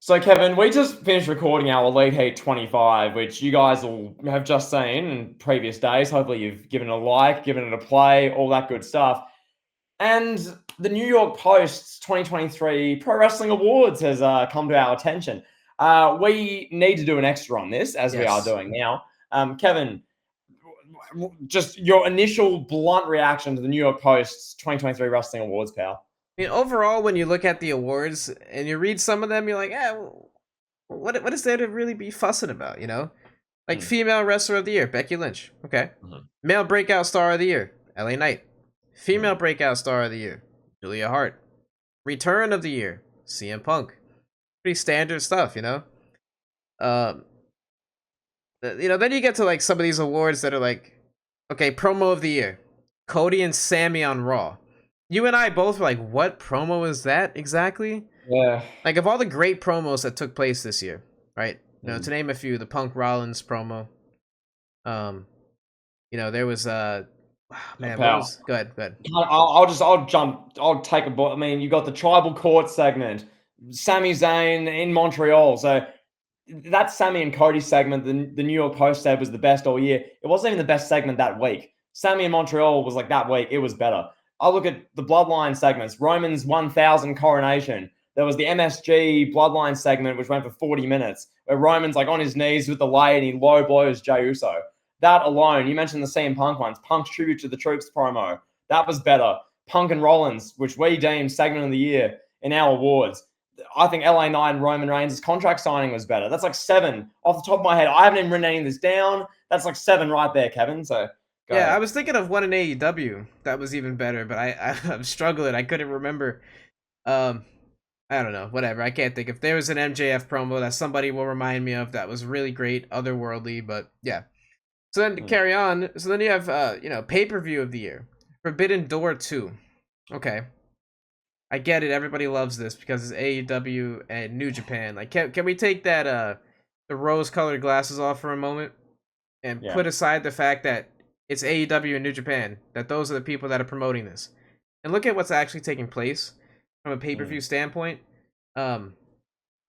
So, Kevin, we just finished recording our Elite Heat 25, which you guys will have just seen in previous days. Hopefully, you've given it a like, given it a play, all that good stuff. And the New York Post's 2023 Pro Wrestling Awards has come to our attention. We need to do an extra on this, as we are Yes. doing now. Kevin, just your initial blunt reaction to the New York Post's 2023 Wrestling Awards, pal. I mean, overall, when you look at the awards and you read some of them, you're like, what is there to really be fussing about? Like Mm. female wrestler of the year, Becky Lynch. Okay. Mhm. Male breakout star of the year, LA Knight. Mm. Female breakout star of the year, Julia Hart. Return of the year, CM Punk. Pretty standard stuff. Um, then you get to like some of these awards that are like, okay, promo of the year, Cody and Sammy on Raw. You and I both were like, what promo is that exactly? Yeah. Like, of all the great promos that took place this year, right? To Mm. name a few, the Punk Rollins promo. Um, there was man, what Pal. was good, good. I'll jump. I'll take a ball. I mean, you got the tribal court segment, Sami Zayn in Montreal. So that Sami and Cody segment, the New York Post said was the best all year. It wasn't even the best segment that week. Sami in Montreal was like that week. It was better. I look at the Bloodline segments. Roman's 1000 coronation. There was the MSG Bloodline segment, which went for 40 minutes, where Roman's like on his knees with the lay and he low blows Jey Uso. That alone, you mentioned the CM Punk ones. Punk's tribute to the troops promo. That was better. Punk and Rollins, which we deemed segment of the year in our awards. I think LA Knight and Roman Reigns' contract signing was better. That's like 7 off the top of my head. I haven't even written any of this down. That's like 7 right there, Kevin. So go Yeah, I ahead. was thinking of one in AEW that was even better, but I'm struggling. I couldn't remember. Um, I don't know. Whatever. I can't think. If there was an MJF promo that somebody will remind me of that was really great, otherworldly, but yeah. So then to Mm. carry on, so then you have pay-per-view of the year. Forbidden Door 2. Okay. I get it, everybody loves this because it's AEW and New Japan. Like can we take that the rose colored glasses off for a moment and Yeah. put aside the fact that it's AEW and New Japan, that those are the people that are promoting this. And look at what's actually taking place from a pay-per-view Mm. standpoint. Um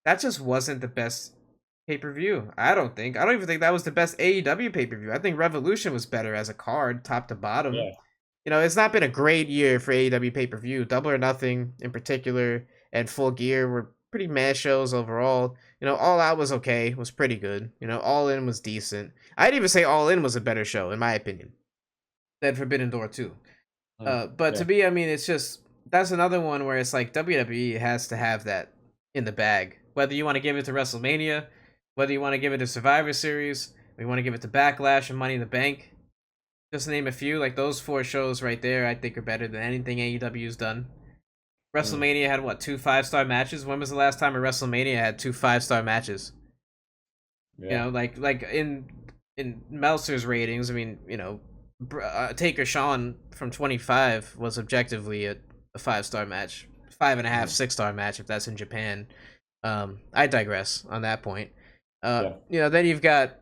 that just wasn't the best pay-per-view. I don't think. I don't even think that was the best AEW pay-per-view. I think Revolution was better as a card, top to bottom. Yeah. It's not been a great year for AEW pay-per-view. Double or Nothing in particular and Full Gear were pretty meh shows overall. All Out was okay, was pretty good. All In was decent. I'd even say All In was a better show, in my opinion, than Forbidden Door 2. Mm. But Yeah. to me, I mean, it's just, that's another one where it's like WWE has to have that in the bag. Whether you want to give it to WrestleMania, whether you want to give it to Survivor Series, or you want to give it to Backlash and Money in the Bank, just to name a few, like those 4 shows right there, I think are better than anything AEW's done. Mm. WrestleMania had what, 2 5-star matches? When was the last time a WrestleMania had 2 5-star matches? Yeah. Like in Meltzer's ratings, I mean, Taker Sean from 25 was objectively a 5-star match, 5.5, Mm. 6-star match if that's in Japan. I digress on that point. Yeah. Then you've got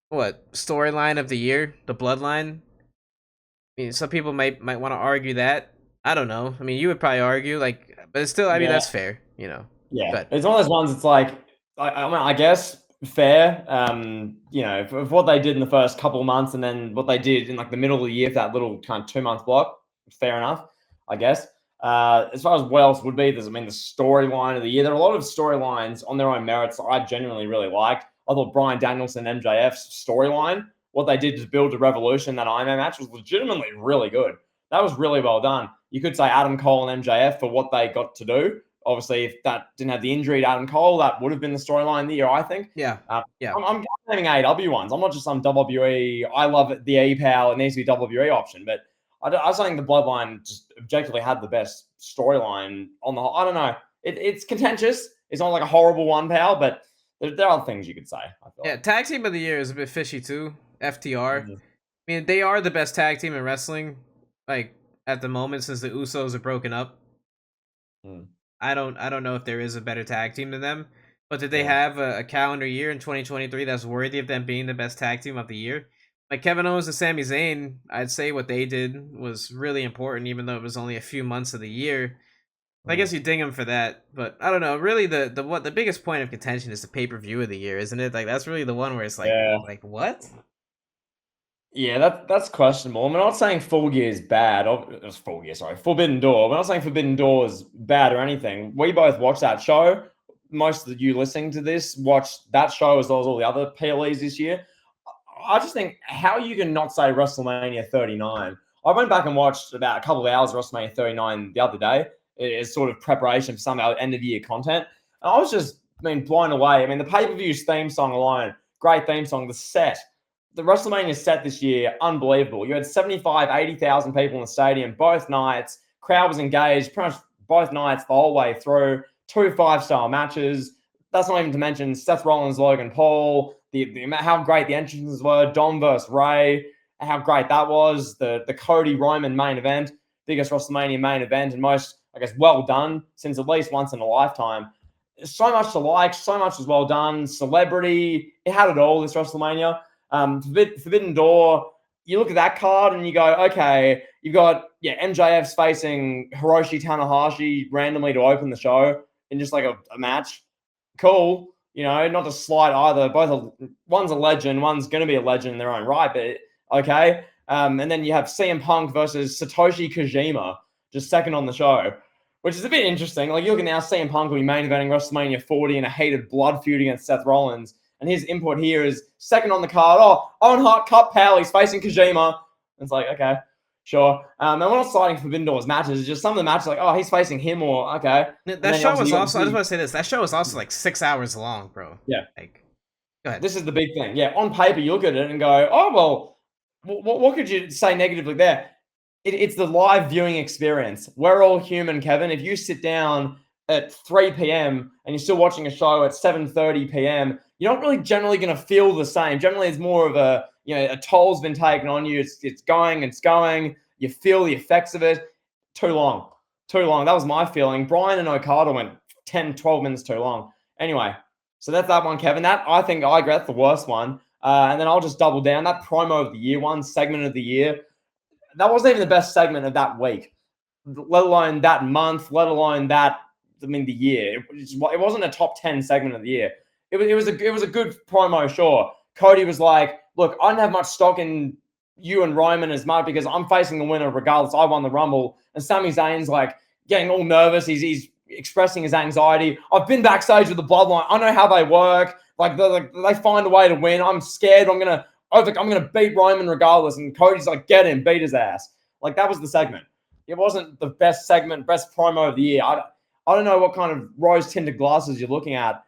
what, storyline of the year, the Bloodline. I mean, some people might want to argue that. I don't know. I mean, you would probably argue like, but it's still. I mean, Yeah. that's fair. Yeah. But It's one of those ones. It's like I mean, I guess fair. For what they did in the first couple of months, and then what they did in like the middle of the year for that little kind of 2 month block. Fair enough, I guess. As far as what else would be, there's, I mean, the storyline of the year. There are a lot of storylines on their own merits that I genuinely really liked. I thought Brian Danielson MJF's storyline, what they did to build a revolution, that Iron Man match was legitimately really good. That was really well done. You could say Adam Cole and MJF for what they got to do. Obviously, if that didn't have the injury to Adam Cole, that would have been the storyline of the year, I think. yeah, Uh, yeah, I'm naming AEW ones. I'm not just some WWE. I love it, the E-Power. It needs to be WWE option. But I was saying the Bloodline just objectively had the best storyline on the whole. I don't know. It's contentious. It's not like a horrible one, pal, but there are things you could say, I feel yeah. like. Tag team of the year is a bit fishy too. FTR. Mhm. I mean, they are the best tag team in wrestling, like at the moment since the Usos are broken up. Mm. I don't know if there is a better tag team than them. But did they Yeah. have a calendar year in 2023 that's worthy of them being the best tag team of the year? Like Kevin Owens and Sami Zayn, I'd say what they did was really important, even though it was only a few months of the year. I guess you ding him for that, but I don't know. Really, the biggest point of contention is the pay-per-view of the year, isn't it? Like that's really the one where it's Yeah. like what? Yeah, that's questionable. I'm not saying Full Gear is bad. It was Full Gear, sorry. Forbidden Door. We're not saying Forbidden Door is bad or anything. We both watched that show. Most of you listening to this watched that show as well as all the other PLEs this year. I just think how you can not say WrestleMania 39. I went back and watched about a couple of hours of WrestleMania 39 the other day as sort of preparation for some end of year content. And I was just blown away. I mean, the pay-per-view's theme song alone, great theme song. The set, the WrestleMania set this year, unbelievable. You had 75, 80,000 people in the stadium both nights. Crowd was engaged pretty much both nights the whole way through. 2 5-star matches. That's not even to mention Seth Rollins, Logan Paul, how great the entrances were, Dom versus Ray, how great that was, the Cody Roman main event, biggest WrestleMania main event, and most, I guess, well done since at least once in a lifetime. So much to like, so much was well done. Celebrity, it had it all, this WrestleMania. Forbidden Door, you look at that card and you go, okay, you've got MJF's facing Hiroshi Tanahashi randomly to open the show in just like a match. Cool. Not to slight either. One's a legend, one's going to be a legend in their own right, but okay. And then you have CM Punk versus Satoshi Kojima, just second on the show, which is a bit interesting. Like, you look at now, CM Punk will be main eventing WrestleMania 40 in a heated blood feud against Seth Rollins. And his input here is second on the card. Oh, Owen Hart Cup Pal, he's facing Kojima. And it's like, okay, sure. And we're not citing Forbidden Doors matches. It's just some of the matches like, oh, he's facing him, or okay. That show was also, I just want to say this, that show was also like 6 hours long, bro. Yeah. Like, go ahead. This is the big thing. Yeah, on paper, you look at it and go, oh, well, what could you say negatively there? It's the live viewing experience. We're all human, Kevin. If you sit down at 3 p.m. and you're still watching a show at 7:30 p.m., you're not really generally going to feel the same. Generally, it's more of a toll's been taken on you. It's going. You feel the effects of it. Too long. That was my feeling. Bryan and Okada went 10, 12 minutes too long. Anyway, so that's that one, Kevin. That, I think, I agree, that's the worst one. And then I'll just double down. That promo of the year one, segment of the year, that wasn't even the best segment of that week, let alone that month, let alone that, the year. It wasn't a top 10 segment of the year. It was a good promo, sure. Cody was like, look, I don't have much stock in you and Roman as much because I'm facing the winner regardless. I won the Rumble. And Sami Zayn's like getting all nervous. He's expressing his anxiety. I've been backstage with the Bloodline. I know how they work. Like they find a way to win. I'm scared. I'm gonna beat Roman regardless. And Cody's like, get him, beat his ass. Like, that was the segment. It wasn't the best segment, best promo of the year. I don't know what kind of rose-tinted glasses you're looking at.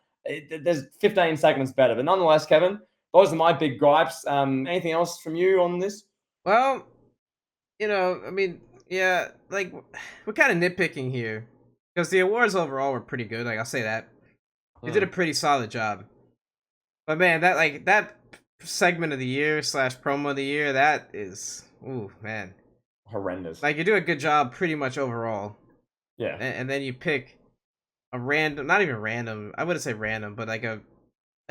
There's 15 segments better. But nonetheless, Kevin, those are my big gripes. Anything else from you on this? Well, yeah, like, we're kind of nitpicking here because the awards overall were pretty good. Like, I'll say that. They did a pretty solid job. But man, that segment of the year / promo of the year, that is, ooh, man, horrendous. Like, you do a good job pretty much overall. Yeah. And then you pick a random, not even random, I wouldn't say random, but like a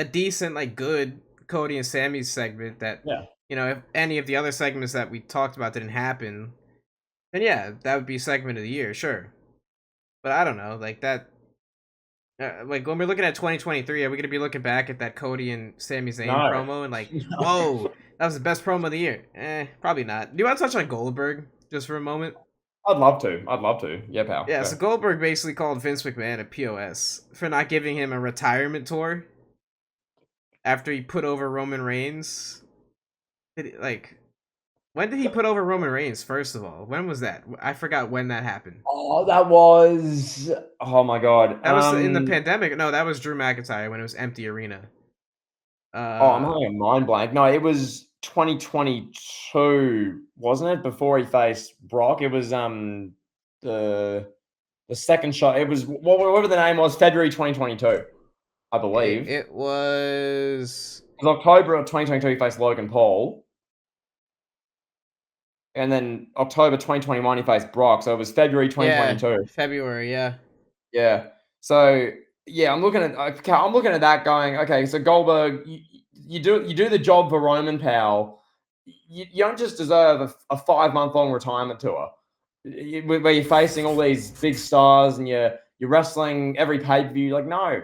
decent, like, good Cody and Sammy's segment that, if any of the other segments that we talked about didn't happen, then yeah, that would be segment of the year, sure. But I don't know, like that, like, when we're looking at 2023, are we going to be looking back at that Cody and Sami Zayn promo and like, whoa, that was the best promo of the year? Probably not. Do you want to touch on Goldberg just for a moment? I'd love to. Yeah, pal. Yeah, so Goldberg basically called Vince McMahon a POS for not giving him a retirement tour after he put over Roman Reigns. When did he put over Roman Reigns, first of all? When was that? I forgot when that happened. Oh, that was... Oh, my God. That was in the pandemic. No, that was Drew McIntyre when it was empty arena. I'm having a mind blank. No, it was 2022, wasn't it? Before he faced Brock. It was the second shot. It was whatever the name was, February 2022, I believe. It was October of 2022 he faced Logan Paul. And then October 2021 he faced Brock. So it was February 2022. Yeah, February, yeah. Yeah. So yeah, I'm looking at that going, okay, so Goldberg, you do the job for Roman, pal. You don't just deserve a 5-month long retirement tour. where you're facing all these big stars and you're wrestling every pay per view. Like, no,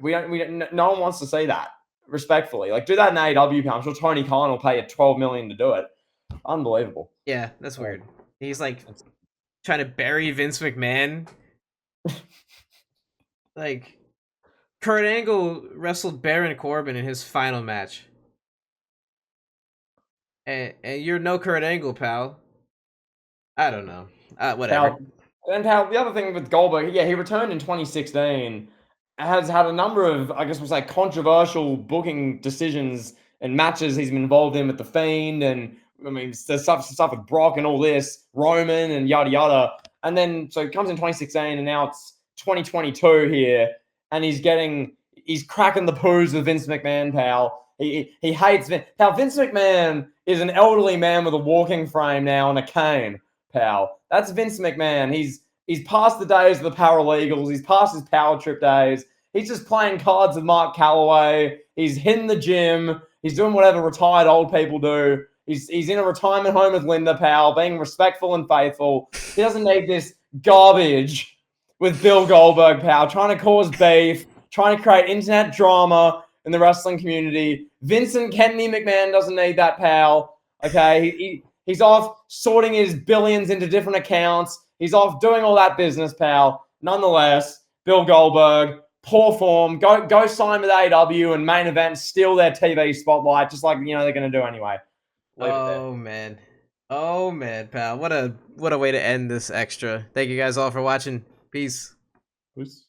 we don't. No one wants to see that. Respectfully, like, do that in AEW. I'm sure Tony Khan will pay you $12 million to do it. Unbelievable. Yeah, that's weird. He's like trying to bury Vince McMahon. Like, Kurt Angle wrestled Baron Corbin in his final match. And you're no Kurt Angle, pal. I don't know. Whatever. Pal, the other thing with Goldberg, yeah, he returned in 2016. Has had a number of, I guess we'll say, controversial booking decisions and matches he's been involved in with The Fiend. And I mean, there's stuff with Brock and all this, Roman and yada yada. And then, so it comes in 2016 and now it's 2022 here. And he's cracking the poos with Vince McMahon, pal. He hates Vince. Pal, Vince McMahon is an elderly man with a walking frame now and a cane, pal. That's Vince McMahon. He's past the days of the paralegals. He's past his power trip days. He's just playing cards with Mark Calloway. He's hitting the gym. He's doing whatever retired old people do. He's in a retirement home with Linda, pal, being respectful and faithful. He doesn't need this garbage with Bill Goldberg, pal, trying to cause beef, trying to create internet drama in the wrestling community. Vincent Kennedy McMahon doesn't need that, pal. Okay, he's off sorting his billions into different accounts. He's off doing all that business, pal. Nonetheless, Bill Goldberg, poor form. Go sign with AEW and main event, steal their TV spotlight, just like they're going to do anyway. Oh man, pal. What a way to end this extra. Thank you guys all for watching. Peace. Peace.